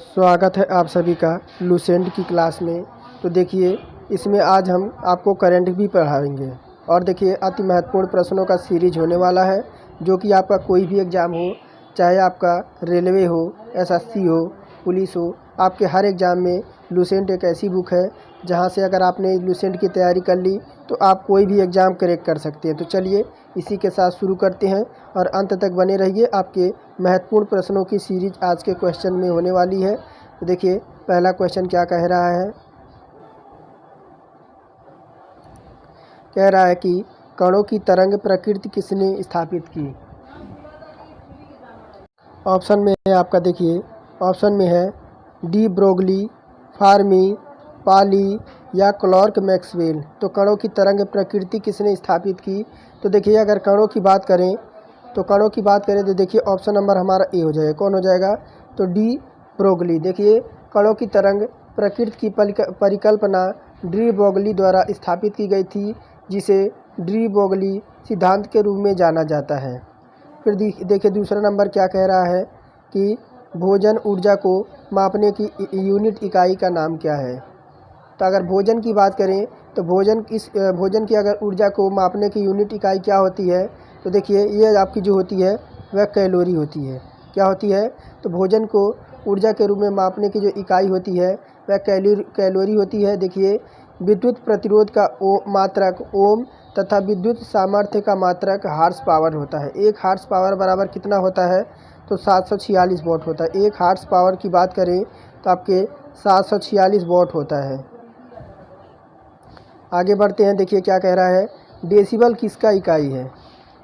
स्वागत है आप सभी का लूसेंट की क्लास में। तो देखिए, इसमें आज हम आपको करंट भी पढ़ाएंगे और देखिए अति महत्वपूर्ण प्रश्नों का सीरीज होने वाला है, जो कि आपका कोई भी एग्ज़ाम हो, चाहे आपका रेलवे हो, एसएससी हो, पुलिस हो, आपके हर एग्ज़ाम में लूसेंट एक ऐसी बुक है जहां से अगर आपने लूसेंट की तैयारी कर ली तो आप कोई भी एग्ज़ाम क्रैक कर सकते हैं। तो चलिए इसी के साथ शुरू करते हैं और अंत तक बने रहिए। आपके महत्वपूर्ण प्रश्नों की सीरीज आज के क्वेश्चन में होने वाली है। तो देखिए पहला क्वेश्चन क्या कह रहा है। कह रहा है कि कणों की तरंग प्रकृति किसने स्थापित की। ऑप्शन में है आपका, देखिए ऑप्शन में है डी ब्रोगली, फार्मी, पाली या क्लार्क मैक्सवेल। तो कणों की तरंग प्रकृति किसने स्थापित की। तो देखिए अगर कणों की बात करें तो देखिए ऑप्शन नंबर हमारा ए हो जाएगा। कौन हो जाएगा, तो डी ब्रोगली। देखिए कणों की तरंग प्रकृति की परिकल्पना डी ब्रोगली द्वारा स्थापित की गई थी, जिसे डी ब्रोगली सिद्धांत के रूप में जाना जाता है। फिर देखिए दूसरा नंबर क्या कह रहा है कि भोजन ऊर्जा को मापने की यूनिट इकाई का नाम क्या है। तो अगर भोजन की बात करें तो भोजन की अगर ऊर्जा को मापने की यूनिट इकाई क्या होती है, तो देखिए ये आपकी जो होती है वह कैलोरी होती है। क्या होती है, तो भोजन को ऊर्जा के रूप में मापने की जो इकाई होती है वह कैलोरी होती है। देखिए विद्युत प्रतिरोध का मात्रक ओम तथा विद्युत सामर्थ्य का मात्रक हार्स पावर होता है। एक हार्स पावर बराबर कितना होता है, तो 746 वॉट होता है। एक हार्स पावर की बात करें तो आपके 746 वॉट होता है। आगे बढ़ते हैं, देखिए क्या कह रहा है। डेसिबल किसका इकाई है।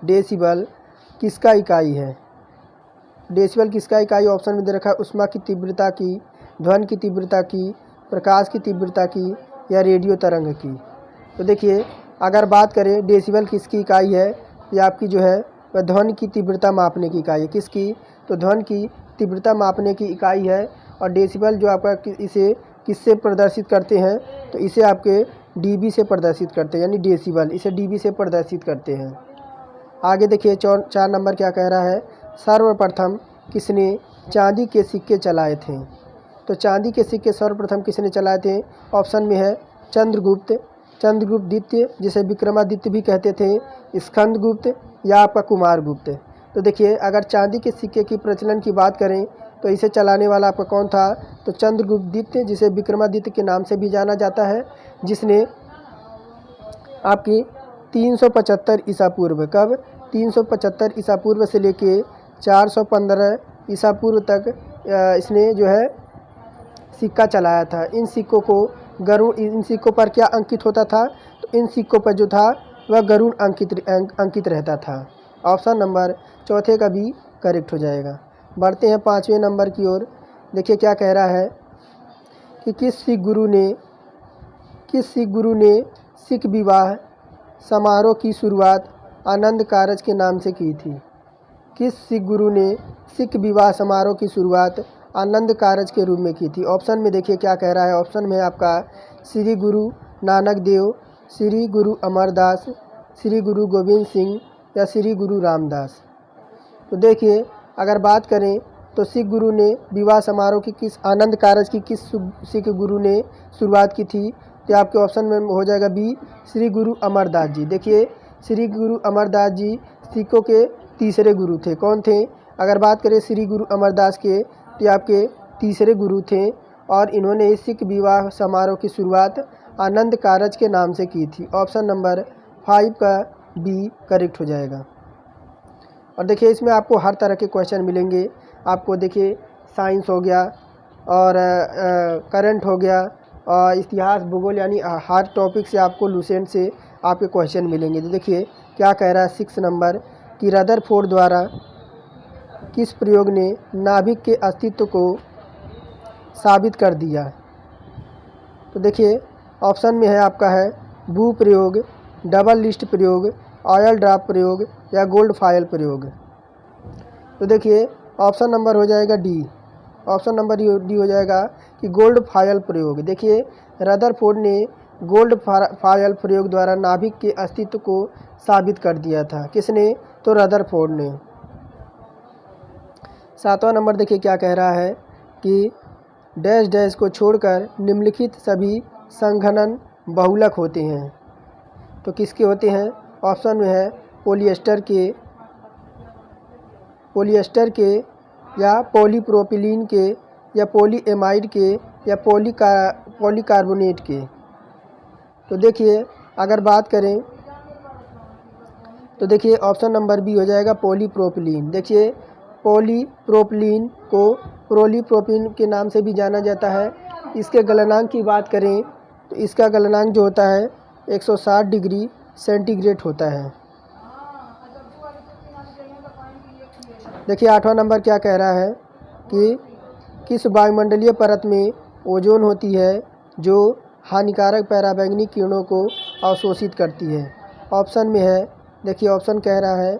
डेसिबल किसका इकाई है। डेसिबल किसका इकाई ऑप्शन में दे रखा है ऊष्मा की तीव्रता की, ध्वनि की तीव्रता की, प्रकाश की तीव्रता की या रेडियो तरंग की। तो देखिए अगर बात करें डेसिबल किसकी इकाई है, ये आपकी जो है वह ध्वनि की तीव्रता मापने की इकाई है। किसकी, तो ध्वनि की तीव्रता मापने की इकाई है। और डेसिबल जो आपका इसे किससे प्रदर्शित करते हैं, तो इसे आपके डीबी से प्रदर्शित करते हैं, यानी डेसिबल इसे डीबी से प्रदर्शित करते हैं। आगे देखिए 4 नंबर क्या कह रहा है। सर्वप्रथम किसने चांदी के सिक्के चलाए थे। तो चांदी के सिक्के सर्वप्रथम किसने चलाए थे। ऑप्शन में है चंद्रगुप्त द्वितीय, जिसे विक्रमादित्य भी कहते थे, स्कंदगुप्त या आपका कुमारगुप्त। तो देखिए अगर चांदी के सिक्के की प्रचलन की बात करें तो इसे चलाने वाला आपका कौन था, तो चंद्रगुप्त द्वितीय, जिसे विक्रमादित्य के नाम से भी जाना जाता है, जिसने आपकी 375 ईसा पूर्व, कब 375 ईसा पूर्व से लेके 415 ईसा पूर्व तक इसने जो है सिक्का चलाया था। इन सिक्कों पर क्या अंकित होता था, तो इन सिक्कों पर जो था वह गरुड़ अंकित रहता था। ऑप्शन नंबर चौथे का भी करेक्ट हो जाएगा। बढ़ते हैं 5वें नंबर की ओर। देखिए क्या कह रहा है कि किस सिख गुरु ने सिख विवाह समारोह की शुरुआत आनंद कारज के नाम से की थी। किस सिख गुरु ने सिख विवाह समारोह की शुरुआत आनंद कारज के रूप में की थी। ऑप्शन में देखिए क्या कह रहा है। ऑप्शन में आपका श्री गुरु नानक देव, श्री गुरु अमरदास, श्री गुरु गोविंद सिंह या श्री गुरु रामदास। तो देखिए अगर बात करें तो सिख गुरु ने विवाह समारोह की किस आनंद कारज की किस सिख गुरु ने शुरुआत की थी, तो आपके ऑप्शन में हो जाएगा बी, श्री गुरु अमरदास जी। देखिए श्री गुरु अमरदास जी सिखों के तीसरे गुरु थे। कौन थे, अगर बात करें श्री गुरु अमरदास के, तो आपके तीसरे गुरु थे और इन्होंने सिख विवाह समारोह की शुरुआत आनंद कारज के नाम से की थी। ऑप्शन नंबर 5 का बी करेक्ट हो जाएगा। और देखिए इसमें आपको हर तरह के क्वेश्चन मिलेंगे। आपको देखिए साइंस हो गया और करंट हो गया और इतिहास भूगोल, यानी हर टॉपिक से आपको लूसेंट से आपके क्वेश्चन मिलेंगे। तो देखिए क्या कह रहा है 6 नंबर कि रदरफोर्ड द्वारा किस प्रयोग ने नाभिक के अस्तित्व को साबित कर दिया। तो देखिए ऑप्शन में है आपका है भू प्रयोग, डबल लिस्ट प्रयोग, ऑयल ड्रॉप प्रयोग या गोल्ड फाइल प्रयोग। तो देखिए ऑप्शन नंबर हो जाएगा डी। ऑप्शन नंबर डी हो जाएगा कि गोल्ड फाइल प्रयोग। देखिए रदरफोर्ड ने गोल्ड फाइल प्रयोग द्वारा नाभिक के अस्तित्व को साबित कर दिया था। किसने, तो रदरफोर्ड ने। 7वां नंबर देखिए क्या कह रहा है कि डैश डैश को छोड़कर निम्नलिखित सभी संघनन बहुलक होते हैं। तो किसके होते हैं? ऑप्शन में है पॉलिएस्टर के या पॉलीप्रोपिलीन के या पॉलीएमाइड के या पॉलीकार्बोनेट के। तो देखिए अगर बात करें तो देखिए ऑप्शन नंबर बी हो जाएगा पॉलीप्रोपिलीन। देखिए पॉलीप्रोपिलीन को प्रोलीप्रोपिलीन के नाम से भी जाना जाता है। इसके गलनांक की बात करें तो इसका गलनांक जो होता है 160 डिग्री सेंटीग्रेड होता है। देखिए 8वां नंबर क्या कह रहा है कि किस वायुमंडलीय परत में ओजोन होती है जो हानिकारक पराबैंगनी किरणों को अवशोषित करती है। ऑप्शन में है, देखिए ऑप्शन कह रहा है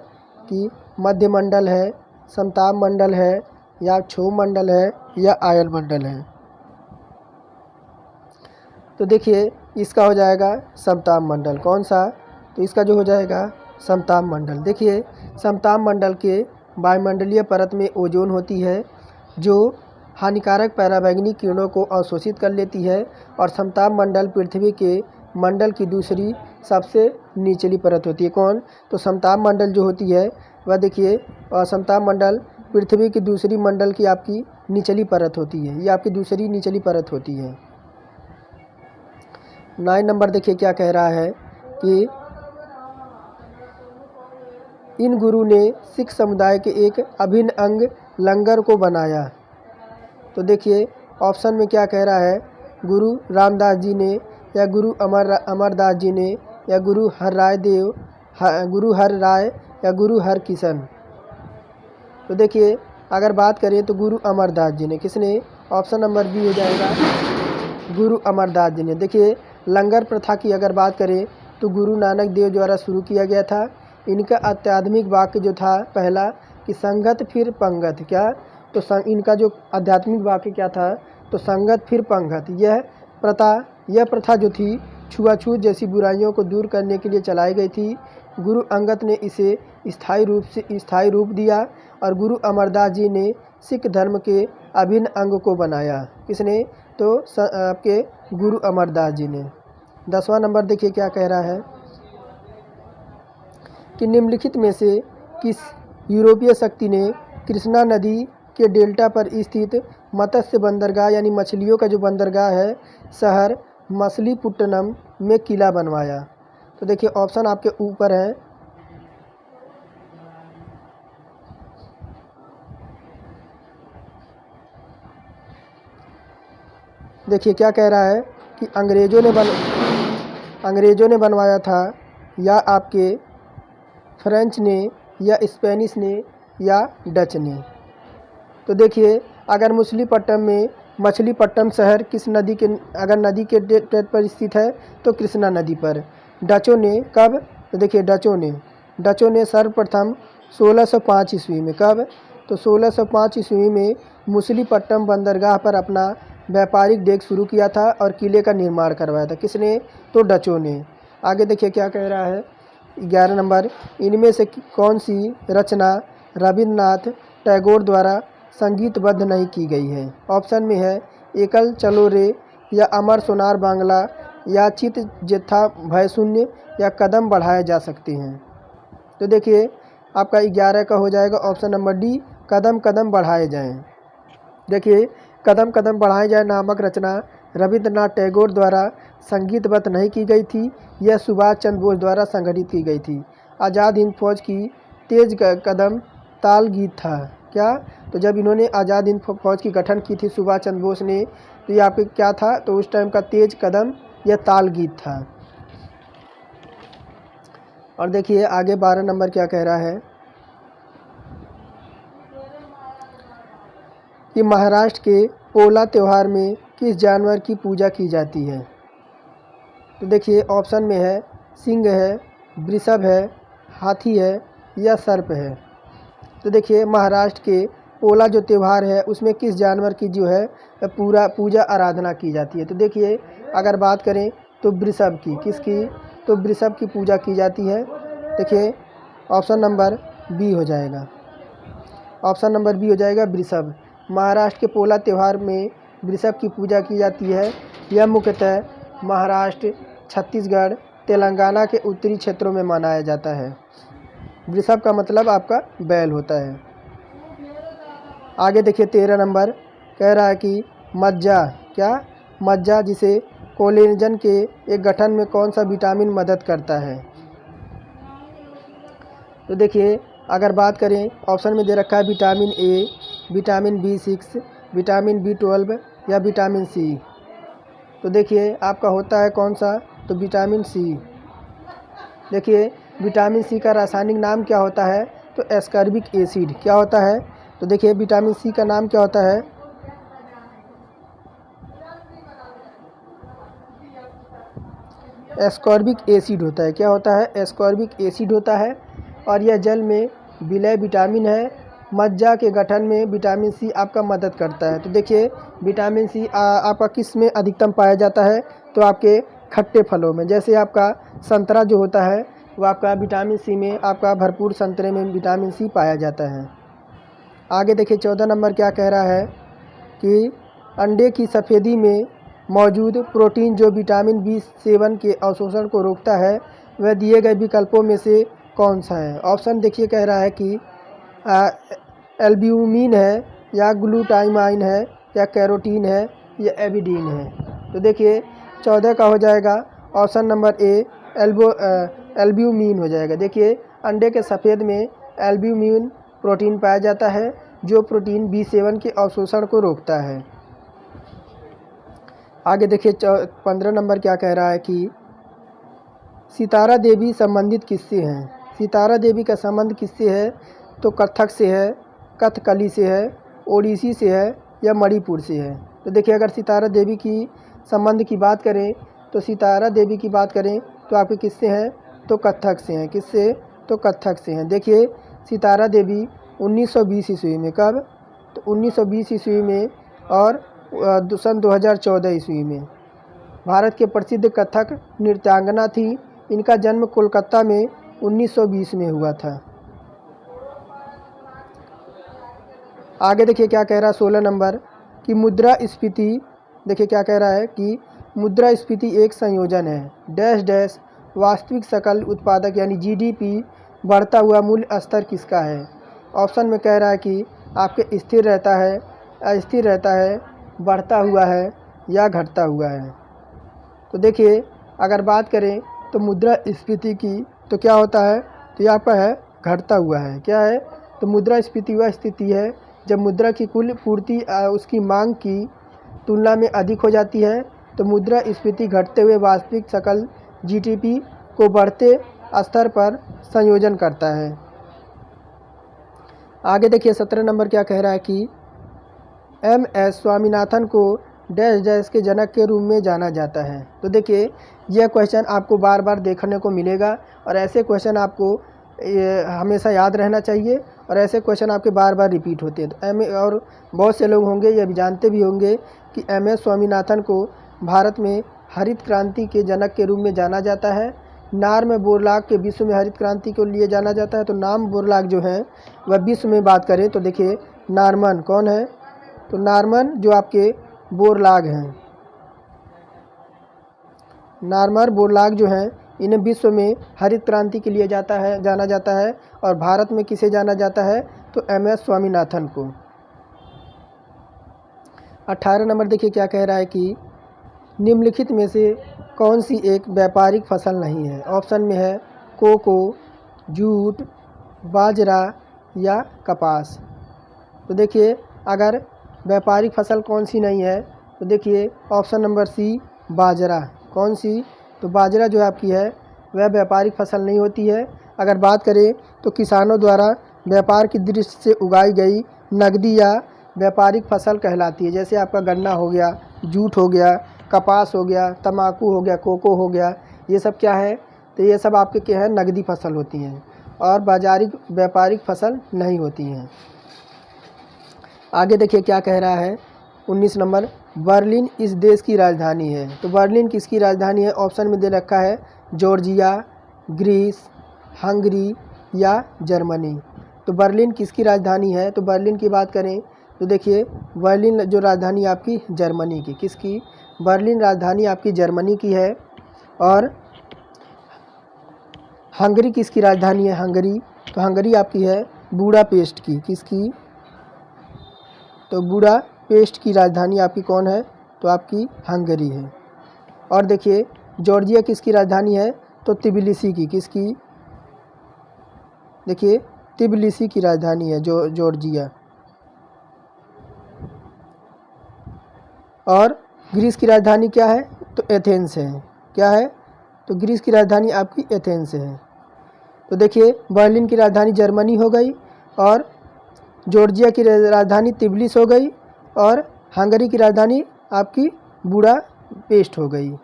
कि मध्य मंडल है, समताप मंडल है या क्षोभ मंडल है या आयन मंडल है। तो देखिए इसका हो जाएगा समताप मंडल। कौन सा? तो इसका जो हो जाएगा समताप मंडल। देखिए समताप मंडल के वायुमंडलीय परत में ओजोन होती है जो हानिकारक पराबैंगनी किरणों को अवशोषित कर लेती है और समताप मंडल पृथ्वी के मंडल की दूसरी सबसे निचली परत होती है। कौन? तो समताप मंडल जो होती है वह देखिए समताप मंडल पृथ्वी की दूसरी मंडल की आपकी निचली परत होती है। ये आपकी दूसरी निचली परत होती है। 9 नंबर देखिए क्या कह रहा है कि इन गुरु ने सिख समुदाय के एक अभिन्न अंग लंगर को बनाया। तो देखिए ऑप्शन में क्या कह रहा है, गुरु रामदास जी ने या गुरु अमरदास जी ने या गुरु हर राय या गुरु हर किशन। तो देखिए अगर बात करें तो गुरु अमरदास जी ने। किसने? ऑप्शन नंबर बी हो जाएगा गुरु अमरदास जी ने। देखिए लंगर प्रथा की अगर बात करें तो गुरु नानक देव द्वारा शुरू किया गया था। इनका आध्यात्मिक वाक्य जो था पहला कि संगत फिर पंगत। क्या? तो इनका जो आध्यात्मिक वाक्य क्या था? तो संगत फिर पंगत। यह प्रथा जो थी छुआछूत जैसी बुराइयों को दूर करने के लिए चलाई गई थी। गुरु अंगद ने इसे स्थायी रूप दिया और गुरु अमरदास जी ने सिख धर्म के अभिन्न अंग को बनाया। किसने? तो आपके गुरु अमरदास जी ने। 10वां नंबर देखिए क्या कह रहा है कि निम्नलिखित में से किस यूरोपीय शक्ति ने कृष्णा नदी के डेल्टा पर स्थित मत्स्य बंदरगाह यानी मछलियों का जो बंदरगाह है शहर मछलीपट्टनम में किला बनवाया। तो देखिए ऑप्शन आपके ऊपर है। देखिए क्या कह रहा है कि अंग्रेज़ों ने बनवाया था या आपके फ्रेंच ने या स्पेनिश ने या डच ने। तो देखिए अगर मछलीपट्टनम शहर किस नदी के नदी के तट पर स्थित है तो कृष्णा नदी पर। डचों ने कब? तो देखिए डचों ने सर्वप्रथम 1605 ईस्वी में। कब? तो 1605 ईस्वी में मछलीपट्टनम बंदरगाह पर अपना व्यापारिक डेक शुरू किया था और किले का निर्माण करवाया था। किसने? तो डचों ने। आगे देखिए क्या कह रहा है 11 नंबर, इनमें से कौन सी रचना रविन्द्रनाथ टैगोर द्वारा संगीतबद्ध नहीं की गई है? ऑप्शन में है एकल चलो रे या अमर सोनार बांग्ला या चित जेथा भय शून्य या कदम बढ़ाए जा सकते हैं। तो देखिए आपका 11 का हो जाएगा ऑप्शन नंबर डी, कदम कदम बढ़ाए जाएं। देखिए कदम कदम बढ़ाए जाए नामक रचना रविन्द्रनाथ टैगोर द्वारा संगीतबद्ध नहीं की गई थी। यह सुभाष चंद्र बोस द्वारा संगठित की गई थी। आज़ाद हिंद फौज की तेज कदम ताल गीत था। क्या? तो जब इन्होंने आज़ाद हिंद फौज की गठन की थी सुभाष चंद्र बोस ने तो ये आपके क्या था? तो उस टाइम का तेज कदम यह ताल गीत था। और देखिए आगे 12 नंबर क्या कह रहा है कि महाराष्ट्र के पोला त्यौहार में किस जानवर की पूजा की जाती है? तो देखिए ऑप्शन में है सिंह है, वृषभ है, हाथी है या सर्प है। तो देखिए महाराष्ट्र के पोला जो त्यौहार है उसमें किस जानवर की जो है पूजा आराधना की जाती है? तो देखिए अगर बात करें तो वृषभ की। किसकी? तो वृषभ की पूजा की जाती है। देखिए ऑप्शन नंबर बी हो जाएगा। ऑप्शन नंबर बी हो जाएगा वृषभ। महाराष्ट्र के पोला त्यौहार में वृषभ की पूजा की जाती है। यह मुख्यतः महाराष्ट्र, छत्तीसगढ़, तेलंगाना के उत्तरी क्षेत्रों में मनाया जाता है। वृषभ का मतलब आपका बैल होता है। आगे देखिए 13 नंबर कह रहा है कि मज्जा, क्या मज्जा जिसे कोलेजन के एक गठन में कौन सा विटामिन मदद करता है। तो देखिए अगर बात करें ऑप्शन में दे रखा है vitamin A, vitamin B6, vitamin B12 या विटामिन सी। तो देखिए आपका होता है कौन सा, तो विटामिन सी। देखिए विटामिन सी का रासायनिक नाम क्या होता है, तो एस्कॉर्बिक एसिड। क्या होता है, तो देखिए विटामिन सी का नाम क्या होता है, एस्कॉर्बिक एसिड होता है। क्या होता है, एस्कॉर्बिक एसिड होता है और यह जल में विलय विटामिन है। मज्जा के गठन में विटामिन सी आपका मदद करता है। तो देखिए विटामिन सी आपका किस में अधिकतम पाया जाता है, तो आपके खट्टे फलों में। जैसे आपका संतरा जो होता है वो आपका विटामिन सी में, आपका भरपूर संतरे में विटामिन सी पाया जाता है। आगे देखिए 14 नंबर क्या कह रहा है कि अंडे की सफ़ेदी में मौजूद प्रोटीन जो विटामिन B7 के अवशोषण को रोकता है, वह दिए गए विकल्पों में से कौन सा है। ऑप्शन देखिए कह रहा है कि एल्ब्यूमिन है, या ग्लूटामाइन है, या कैरोटीन है, या एविडीन है। तो देखिए 14 का हो जाएगा ऑप्शन नंबर ए, एल्ब्यूमिन हो जाएगा। देखिए अंडे के सफ़ेद में एल्ब्यूमिन प्रोटीन पाया जाता है, जो प्रोटीन B7 के अवशोषण को रोकता है। आगे देखिए 15 नंबर क्या कह रहा है कि सितारा देवी संबंधित किससे हैं। सितारा देवी का संबंध किससे है, तो कथक से है, कथकली से है, ओडिसी से है, या मणिपुर से है। तो देखिए अगर सितारा देवी की संबंध की बात करें, तो सितारा देवी की बात करें तो आपके किससे हैं, तो कथक से हैं। किससे, तो कथक से हैं। देखिए सितारा देवी 1920 ईस्वी में, कब, तो 1920 ईस्वी में, और सन 2014 ईस्वी में भारत के प्रसिद्ध कथक नृत्यांगना थी। इनका जन्म कोलकाता में 1920 में हुआ था। आगे देखिए क्या कह रहा है 16 नंबर कि मुद्रास्फीति। देखिए क्या कह रहा है कि मुद्रास्फीति एक संयोजन है डैश डैश वास्तविक सकल उत्पादक यानी GDP बढ़ता हुआ मूल्य स्तर किसका है। ऑप्शन में कह रहा है कि आपके स्थिर रहता है, अस्थिर रहता है, बढ़ता हुआ है, या घटता हुआ है। तो देखिए अगर बात करें तो मुद्रास्फीति की, तो क्या होता है, तो ये आपका है घटता हुआ है। क्या है, तो मुद्रास्फीति वह स्थिति है जब मुद्रा की कुल पूर्ति उसकी मांग की तुलना में अधिक हो जाती है। तो मुद्रास्फीति घटते हुए वास्तविक सकल GDP को बढ़ते स्तर पर संयोजन करता है। आगे देखिए 17 नंबर क्या कह रहा है कि MS स्वामीनाथन को डैश डैश के जनक के रूप में जाना जाता है। तो देखिए यह क्वेश्चन आपको बार बार देखने को मिलेगा, और ऐसे क्वेश्चन आपको हमेशा याद रहना चाहिए, और ऐसे क्वेश्चन आपके बार बार रिपीट होते हैं। तो और बहुत से लोग होंगे ये भी जानते भी होंगे कि MS स्वामीनाथन को भारत में हरित क्रांति के जनक के रूप में जाना जाता है। नार्म बोरलॉग के विश्व में हरित क्रांति को लिए जाना जाता है। तो नार्म बोरलॉग जो है वह विश्व में बात करें तो देखिए नॉर्मन कौन है, तो नॉर्मन जो आपके बोरलॉग हैं, नॉर्मन बोरलॉग जो हैं इन्हें विश्व में हरित क्रांति के लिए जाना जाता है। और भारत में किसे जाना जाता है, तो MS स्वामीनाथन को। 18 नंबर देखिए क्या कह रहा है कि निम्नलिखित में से कौन सी एक व्यापारिक फसल नहीं है। ऑप्शन में है कोको, जूट, बाजरा, या कपास। तो देखिए अगर व्यापारिक फसल कौन सी नहीं है, तो देखिए ऑप्शन नंबर सी बाजरा। कौन सी, तो बाजरा जो आपकी है वह व्यापारिक फसल नहीं होती है। अगर बात करें तो किसानों द्वारा व्यापार की दृष्टि से उगाई गई नकदी या व्यापारिक फसल कहलाती है। जैसे आपका गन्ना हो गया, जूट हो गया, कपास हो गया, तंबाकू हो गया, कोको हो गया, ये सब क्या है, तो ये सब आपके क्या है, नकदी फसल होती हैं, और बाजारिक व्यापारिक फसल नहीं होती हैं। आगे देखिए क्या कह रहा है 19 नंबर, बर्लिन इस देश की राजधानी है। तो बर्लिन किसकी राजधानी है। ऑप्शन में दे रखा है जॉर्जिया, ग्रीस, हंगरी, या जर्मनी। तो बर्लिन किसकी राजधानी है, तो बर्लिन की बात करें तो देखिए बर्लिन जो राजधानी आपकी जर्मनी की, किसकी? बर्लिन राजधानी आपकी जर्मनी की है। और हंगरी किसकी राजधानी है? हंगरी, तो हंगरी आपकी है बुडापेस्ट की, किसकी? तो बुडापेस्ट की राजधानी आपकी कौन है? तो आपकी हंगरी है। और देखिए जॉर्जिया किसकी राजधानी है? तो तिबिलिसी की, किसकी? देखिए तिबिलिसी की राजधानी है जॉर्जिया। और ग्रीस की राजधानी क्या है? तो एथेंस है। क्या है? तो ग्रीस की राजधानी आपकी एथेंस है। तो देखिए बर्लिन की राजधानी जर्मनी हो गई, और जॉर्जिया की राजधानी तिबिलिस हो गई, और हंगरी की राजधानी आपकी बुडापेस्ट हो गई।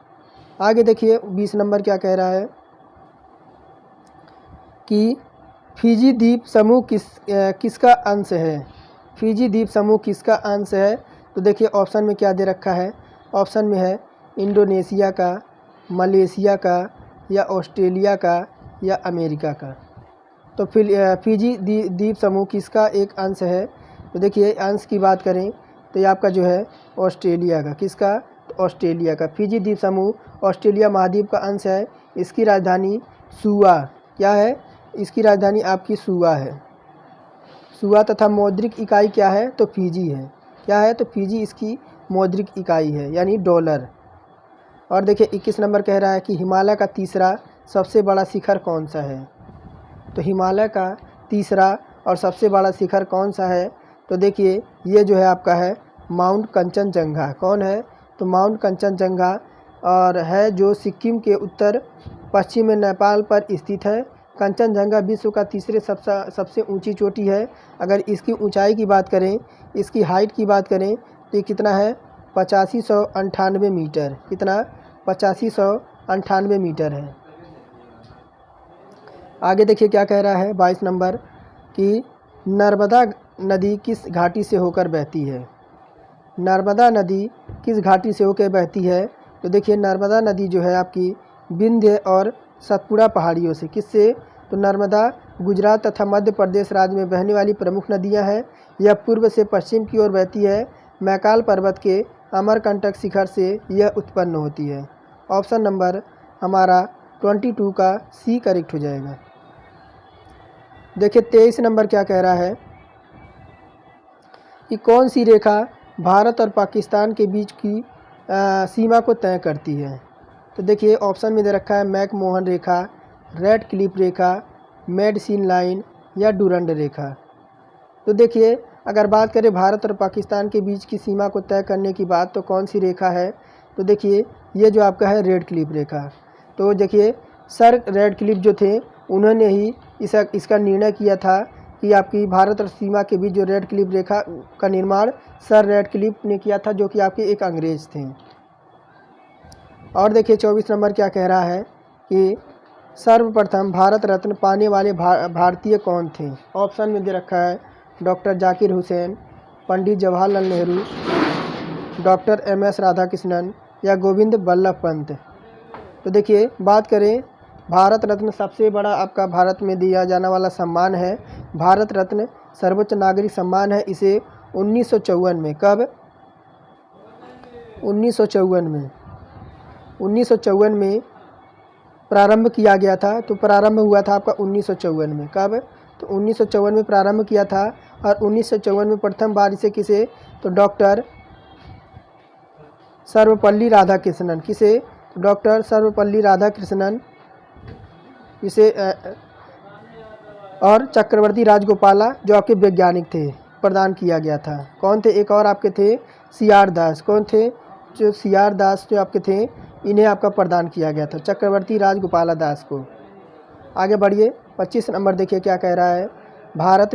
आगे देखिए 20 नंबर क्या कह रहा है कि फिजी द्वीप समूह किसका अंश है? फिजी द्वीप समूह किसका अंश है? तो देखिए ऑप्शन में क्या दे रखा है? ऑप्शन में है इंडोनेशिया का, मलेशिया का, या ऑस्ट्रेलिया का, या अमेरिका का। तो फिजी द्वीप समूह किसका एक अंश है? तो देखिए अंश की बात करें तो ये आपका जो है ऑस्ट्रेलिया का, किसका? तो ऑस्ट्रेलिया का। फिजी द्वीप समूह ऑस्ट्रेलिया महाद्वीप का अंश है। इसकी राजधानी सुआ, क्या है? इसकी राजधानी आपकी सुआ है। सुआ तथा मौद्रिक इकाई क्या है? तो फिजी है। क्या है? तो फिजी इसकी मौद्रिक इकाई है, यानी डॉलर। और देखिए 21 नंबर कह रहा है कि हिमालय का तीसरा सबसे बड़ा शिखर कौन सा है? तो हिमालय का तीसरा और सबसे बड़ा शिखर कौन सा है? तो देखिए ये जो है आपका है माउंट कंचनजंगा। कौन है? तो माउंट कंचनजंगा, और है जो सिक्किम के उत्तर पश्चिम में नेपाल पर स्थित है। कंचनजंगा विश्व का तीसरे सबसे ऊंची चोटी है। अगर इसकी ऊंचाई की बात करें, इसकी हाइट की बात करें तो ये कितना है? 8598 मीटर। कितना? 8598 मीटर है। आगे देखिए क्या कह रहा है 22 नंबर कि नर्मदा नदी किस घाटी से होकर बहती है? नर्मदा नदी किस घाटी से होकर बहती है? तो देखिए नर्मदा नदी जो है आपकी विंध्य और सतपुड़ा पहाड़ियों से। किससे? तो नर्मदा गुजरात तथा मध्य प्रदेश राज्य में बहने वाली प्रमुख नदियां हैं। यह पूर्व से पश्चिम की ओर बहती है। मैकाल पर्वत के अमरकंटक शिखर से यह उत्पन्न होती है। ऑप्शन नंबर हमारा 22 का सी करेक्ट हो जाएगा। देखिए 23 नंबर क्या कह रहा है कि कौन सी रेखा भारत और पाकिस्तान के बीच की सीमा को तय करती है? तो देखिए ऑप्शन में दे रखा है मैकमोहन रेखा, रेड क्लिफ रेखा, मेडसिन लाइन, या डूरंड रेखा। तो देखिए अगर बात करें भारत और पाकिस्तान के बीच की सीमा को तय करने की बात, तो कौन सी रेखा है? तो देखिए ये जो आपका है रेड क्लिफ रेखा। तो देखिए सर रेड क्लिफ जो थे उन्होंने ही इसका निर्णय किया था कि आपकी भारत और सीमा के बीच जो रेड क्लिफ रेखा का निर्माण सर रेड क्लिफ ने किया था, जो कि आपके एक अंग्रेज थे। और देखिए 24 नंबर क्या कह रहा है कि सर्वप्रथम भारत रत्न पाने वाले भारतीय कौन थे? ऑप्शन में दे रखा है doctor Zakir Hussain, Pandit Jawaharlal Nehru, doctor MS Radhakrishnan, या गोविंद बल्लभ पंत। तो देखिए बात करें भारत रत्न सबसे बड़ा आपका भारत में दिया जाने वाला सम्मान है। भारत रत्न सर्वोच्च नागरिक सम्मान है। इसे 1954 में, कब? 1954 में प्रारंभ किया गया था। तो प्रारंभ हुआ था आपका 1954 में, कब? तो 1954 में प्रारंभ किया था। और 1954 में प्रथम बार इसे किसे? तो डॉक्टर सर्वपल्ली राधाकृष्णन, किसे? डॉक्टर सर्वपल्ली राधाकृष्णन इसे और चक्रवर्ती राजगोपाला जो आपके वैज्ञानिक थे, प्रदान किया गया था। कौन थे? एक और आपके थे CR दास। कौन थे? जो CR दास जो आपके थे, इन्हें आपका प्रदान किया गया था, चक्रवर्ती राजगोपाला दास को। आगे बढ़िए 25 नंबर देखिए क्या कह रहा है। भारत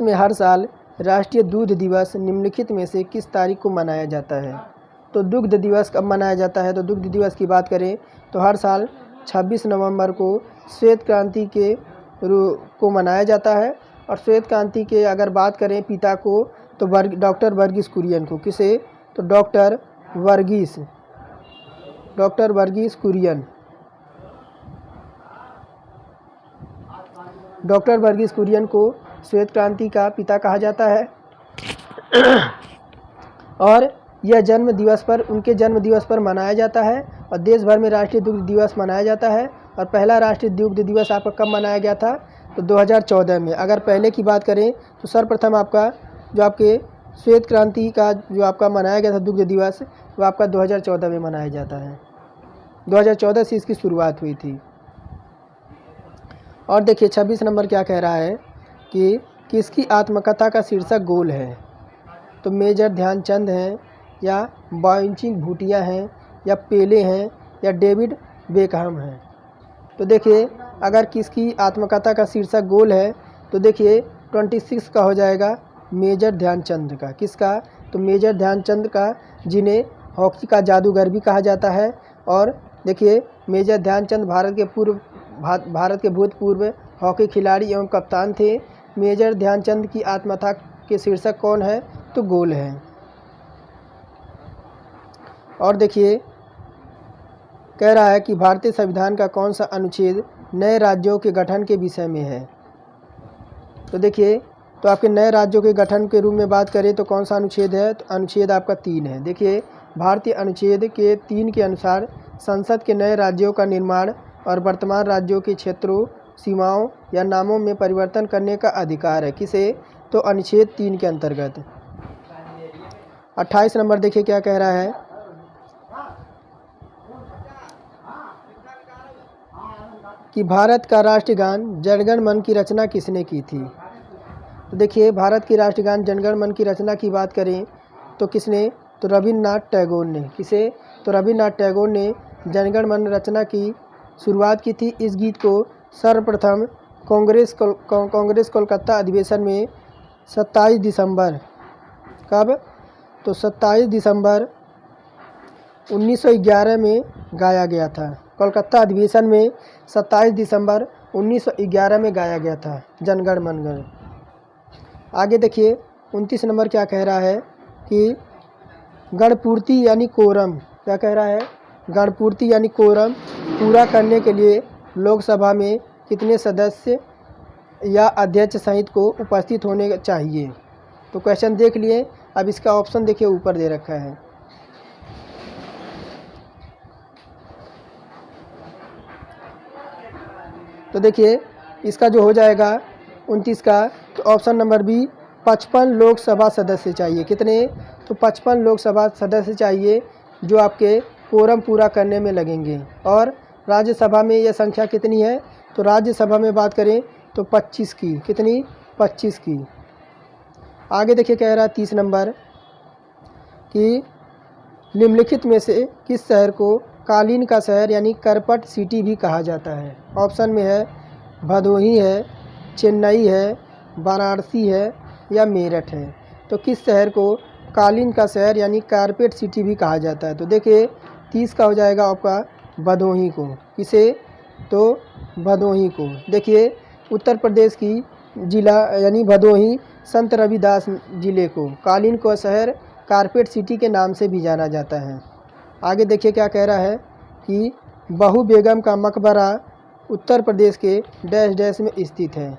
में हर साल राष्ट्रीय दूध दिवस निम्नलिखित में से किस तारीख को मनाया जाता है? तो दुग्ध दिवस कब मनाया जाता है? तो दुग्ध दिवस की बात करें तो हर साल 26 नवंबर को श्वेत क्रांति को मनाया जाता है। और श्वेत क्रांति के अगर बात करें पिता को, तो डॉक्टर वर्गीस कुरियन को। किसे? तो डॉक्टर वर्गीस कुरियन। डॉक्टर वर्गीस कुरियन को श्वेत क्रांति का पिता कहा जाता है। और यह उनके जन्म दिवस पर मनाया जाता है और देश भर में राष्ट्रीय दुग्ध दिवस मनाया जाता है। और पहला राष्ट्रीय दुग्ध दिवस आपका कब मनाया गया था? तो 2014 में। अगर पहले की बात करें तो सर्वप्रथम आपका जो आपके श्वेत क्रांति का जो आपका मनाया गया था दुग्ध दिवस, वो आपका 2014 में मनाया जाता है। 2014 से इसकी शुरुआत हुई थी। और देखिए 26 नंबर क्या कह रहा है कि किसकी आत्मकथा का शीर्षक गोल है? तो मेजर ध्यानचंद हैं, या बाइचिंग भूटिया हैं, या पेले हैं, या डेविड बेकहम हैं। तो देखिए अगर किसकी आत्मकथा का शीर्षक गोल है तो देखिए 26 का हो जाएगा मेजर ध्यानचंद का। किसका? तो मेजर ध्यानचंद का, जिन्हें हॉकी का जादूगर भी कहा जाता है। और देखिए मेजर ध्यानचंद भारत के भूतपूर्व हॉकी खिलाड़ी एवं कप्तान थे। मेजर ध्यानचंद की आत्मकथा के शीर्षक कौन है? तो गोल है। और देखिए कह रहा है कि भारतीय संविधान का कौन सा अनुच्छेद नए राज्यों के गठन के विषय में है? तो देखिए तो आपके नए राज्यों के गठन के रूप में बात करें तो कौन सा अनुच्छेद है? तो अनुच्छेद आपका 3 है। देखिए भारतीय अनुच्छेद के 3 के अनुसार संसद के नए राज्यों का निर्माण और वर्तमान राज्यों के क्षेत्रों, सीमाओं या नामों में परिवर्तन करने का अधिकार है। किसे? तो अनुच्छेद 3 के अंतर्गत। 28 नंबर देखिए क्या कह रहा है कि भारत का राष्ट्रगान जनगण मन की रचना किसने की थी? तो देखिए भारत की राष्ट्रगान जनगण मन की रचना की बात करें तो किसने? तो रविन्द्रनाथ टैगोर ने। किसे? तो रविन्द्रनाथ टैगोर ने जनगण मन रचना की शुरुआत की थी। इस गीत को सर्वप्रथम कांग्रेस कोलकाता अधिवेशन में 27 दिसंबर कब? तो 27 दिसंबर 1911 में गाया गया था। कोलकाता अधिवेशन में 27 दिसंबर 1911 में गाया गया था जनगण मन गण। आगे देखिए 29 नंबर क्या कह रहा है कि गणपूर्ति यानी कोरम, क्या कह रहा है? गणपूर्ति यानी कोरम पूरा करने के लिए लोकसभा में कितने सदस्य या अध्यक्ष सहित को उपस्थित होने चाहिए? तो क्वेश्चन देख लिए। अब इसका ऑप्शन देखिए ऊपर दे रखा है। तो देखिए इसका जो हो जाएगा 29 का, तो ऑप्शन नंबर बी 55 लोकसभा सदस्य चाहिए। कितने? तो 55 लोकसभा सदस्य चाहिए जो आपके कोरम पूरा करने में लगेंगे। और राज्यसभा में यह संख्या कितनी है? तो राज्यसभा में बात करें तो 25 की। कितनी? 25 की। आगे देखिए कह रहा है 30 नंबर कि निम्नलिखित में से किस शहर को कालीन का शहर यानी करपट सिटी भी कहा जाता है? ऑप्शन में है भदोही है, चेन्नई है, वाराणसी है, या मेरठ है। तो किस शहर को कालीन का शहर यानी कारपेट सिटी भी कहा जाता है? तो देखिए 30 का हो जाएगा आपका भदोही को। किसे? तो भदोही को। देखिए उत्तर प्रदेश की जिला यानी भदोही संत रविदास जिले को कालीन का शहर कारपेट सिटी के नाम से भी जाना जाता है। आगे देखिए क्या कह रहा है कि बहू बेगम का मकबरा उत्तर प्रदेश के डैश डैश में स्थित है।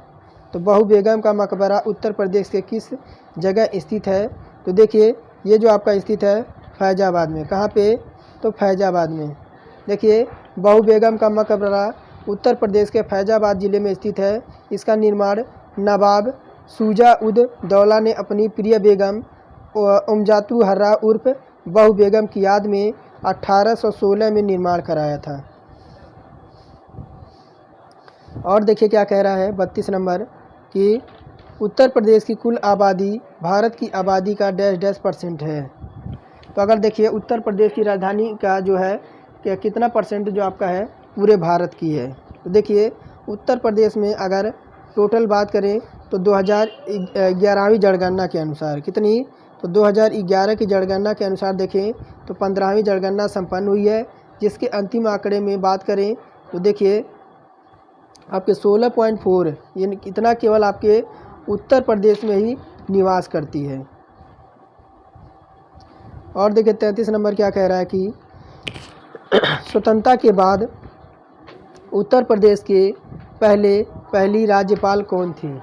तो बहू बेगम का मकबरा उत्तर प्रदेश के किस जगह स्थित है? तो देखिए ये जो आपका स्थित है फैजाबाद में। कहाँ पे? तो फैजाबाद में। देखिए बहू बेगम का मकबरा उत्तर प्रदेश के फैजाबाद ज़िले में स्थित है। इसका निर्माण नवाब शुजा उद दौला ने अपनी प्रिय बेगम उमजातु हर्रा उर्फ बहू बेगम की याद में 1816 में निर्माण कराया था। और देखिए क्या कह रहा है 32 नंबर कि उत्तर प्रदेश की कुल आबादी भारत की आबादी का डैश डैश % है। तो अगर देखिए उत्तर प्रदेश की राजधानी का जो है कि कितना % जो आपका है पूरे भारत की है। तो देखिए उत्तर प्रदेश में अगर टोटल बात करें तो 2011वीं जनगणना के अनुसार कितनी? तो 2011 की जनगणना के अनुसार देखें तो 15वीं जनगणना संपन्न हुई है, जिसके अंतिम आंकड़े में बात करें तो देखिए आपके 16.4 यानी इतना केवल आपके उत्तर प्रदेश में ही निवास करती है। और देखिए 33 नंबर क्या कह रहा है कि स्वतंत्रता के बाद उत्तर प्रदेश के पहली राज्यपाल कौन थी?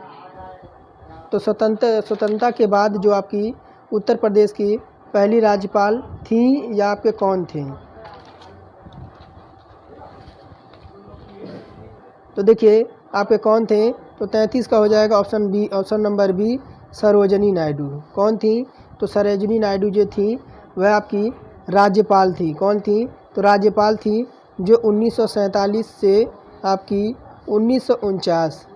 तो स्वतंत्रता के बाद जो आपकी उत्तर प्रदेश की पहली राज्यपाल थी या आपके कौन थे? तो देखिए आपके कौन थे, तो 33 का हो जाएगा option B, option number B, Sarojini Naidu. कौन थी? तो सरोजनी नायडू जो थी वह आपकी राज्यपाल थी। कौन थी? तो राज्यपाल थी जो 1947 से आपकी 1949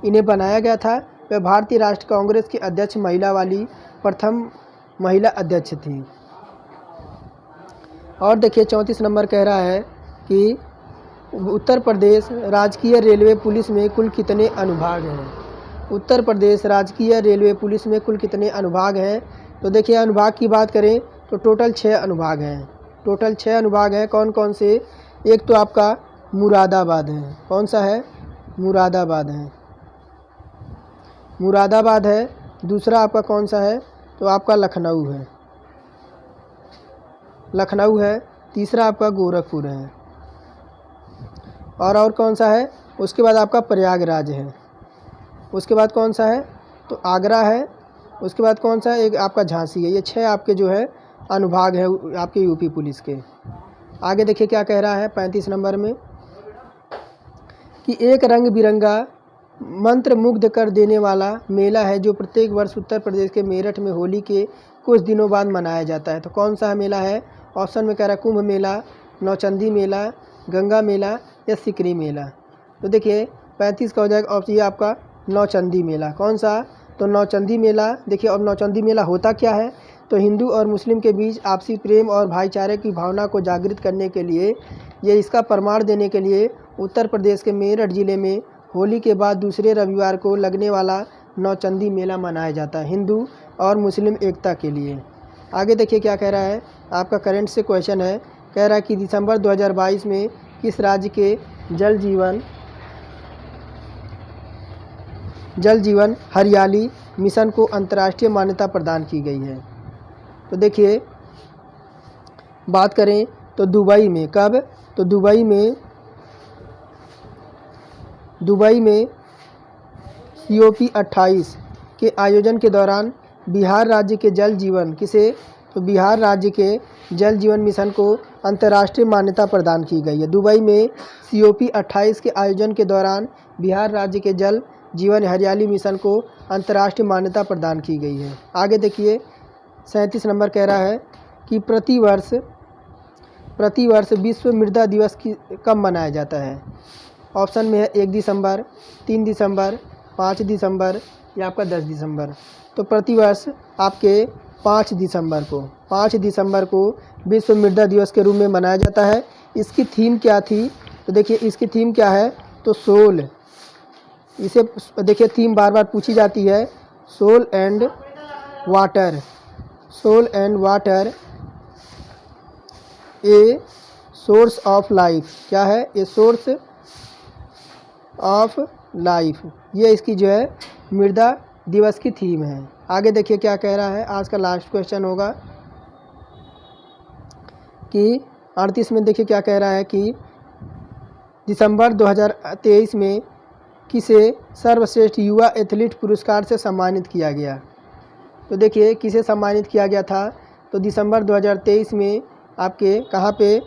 इन्हें बनाया गया था। वह भारतीय राष्ट्रीय कांग्रेस की अध्यक्ष महिला वाली प्रथम महिला अध्यक्ष थी। और देखिए 34 नंबर कह रहा है कि उत्तर प्रदेश राजकीय रेलवे पुलिस में कुल कितने अनुभाग हैं? उत्तर प्रदेश राजकीय रेलवे पुलिस में कुल कितने अनुभाग हैं? तो देखिए अनुभाग की बात करें तो टोटल 6 अनुभाग हैं। टोटल 6 अनुभाग हैं। कौन कौन से? एक तो आपका मुरादाबाद है। कौन सा है? मुरादाबाद है। मुरादाबाद है। दूसरा आपका कौन सा है? तो आपका लखनऊ है। लखनऊ है। तीसरा आपका गोरखपुर है। और कौन सा है? उसके बाद आपका प्रयागराज है। उसके बाद कौन सा है? तो आगरा है। उसके बाद कौन सा है? एक आपका झांसी है। ये 6 आपके जो है अनुभाग है आपके यूपी पुलिस के। आगे देखिए क्या कह रहा है 35 नंबर में कि एक रंग बिरंगा मंत्र मुग्ध कर देने वाला मेला है जो प्रत्येक वर्ष उत्तर प्रदेश के मेरठ में होली के कुछ दिनों बाद मनाया जाता है। तो कौन सा मेला है? ऑप्शन में कह रहा है कुंभ मेला, नौचंदी मेला, गंगा मेला या सिकरी मेला। तो देखिए 35 का हो जाएगा ऑप्शन ये आपका नौचंदी मेला। कौन सा? तो नौचंदी मेला। देखिए अब नौचंदी मेला होता क्या है? तो हिंदू और मुस्लिम के बीच आपसी प्रेम और भाईचारे की भावना को जागृत करने के लिए, ये इसका प्रमाण देने के लिए उत्तर प्रदेश के मेरठ ज़िले में होली के बाद दूसरे रविवार को लगने वाला नौचंदी मेला मनाया जाता है हिंदू और मुस्लिम एकता के लिए। आगे देखिए क्या कह रहा है, आपका करंट से क्वेश्चन है। कह रहा है कि दिसंबर 2022 में किस राज्य के जल जीवन हरियाली मिशन को अंतर्राष्ट्रीय मान्यता प्रदान की गई है? तो देखिए बात करें तो दुबई में। कब? तो दुबई में COP28 के आयोजन के दौरान बिहार राज्य के जल जीवन तो बिहार राज्य के जल जीवन मिशन को अंतर्राष्ट्रीय मान्यता प्रदान की गई है। दुबई में COP28 के आयोजन के दौरान बिहार राज्य के जल जीवन हरियाली मिशन को अंतर्राष्ट्रीय मान्यता प्रदान की गई है। आगे देखिए 37 नंबर कह रहा है कि प्रतिवर्ष विश्व मृदा दिवस कब मनाया जाता है? ऑप्शन में है 1 दिसंबर, 3 दिसंबर, 5 दिसंबर या आपका 10 दिसंबर। तो प्रतिवर्ष आपके 5 दिसंबर को विश्व मृदा दिवस के रूप में मनाया जाता है। इसकी थीम क्या थी? तो देखिए इसकी थीम क्या है? तो सोल। इसे देखिए थीम बार बार पूछी जाती है, soil and water a source of life. क्या है? A source of life. ये इसकी जो है मृदा दिवस की थीम है। आगे देखिए क्या कह रहा है, आज का लास्ट क्वेश्चन होगा कि 38 में देखिए क्या कह रहा है कि दिसंबर 2023 में किसे सर्वश्रेष्ठ युवा एथलीट पुरस्कार से सम्मानित किया गया? तो देखिए किसे सम्मानित किया गया था? तो दिसंबर 2023 में आपके कहाँ पे?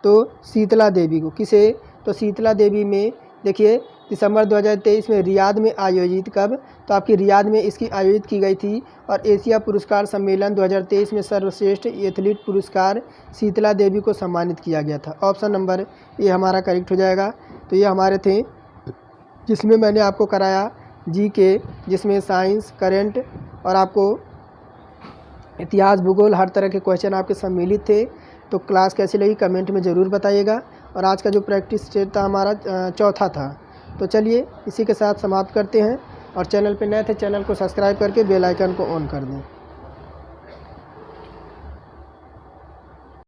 तो शीतला देवी को। किसे? तो शीतला देवी में देखिए दिसंबर 2023 में रियाद में आयोजित। कब? तो आपकी रियाद में इसकी आयोजित की गई थी। और एशिया पुरस्कार सम्मेलन 2023 में सर्वश्रेष्ठ एथलीट पुरस्कार शीतला देवी को सम्मानित किया गया था। ऑप्शन नंबर ये हमारा करेक्ट हो जाएगा। तो ये हमारे थे जिसमें मैंने आपको कराया GK, जिसमें साइंस, करंट और आपको इतिहास, भूगोल, हर तरह के क्वेश्चन आपके सम्मिलित थे। तो क्लास कैसी लगी कमेंट में ज़रूर बताइएगा। और आज का जो प्रैक्टिस सेट था हमारा चौथा था। तो चलिए इसी के साथ समाप्त करते हैं। और चैनल पे नए थे चैनल को सब्सक्राइब करके बेल आइकन को ऑन कर दें।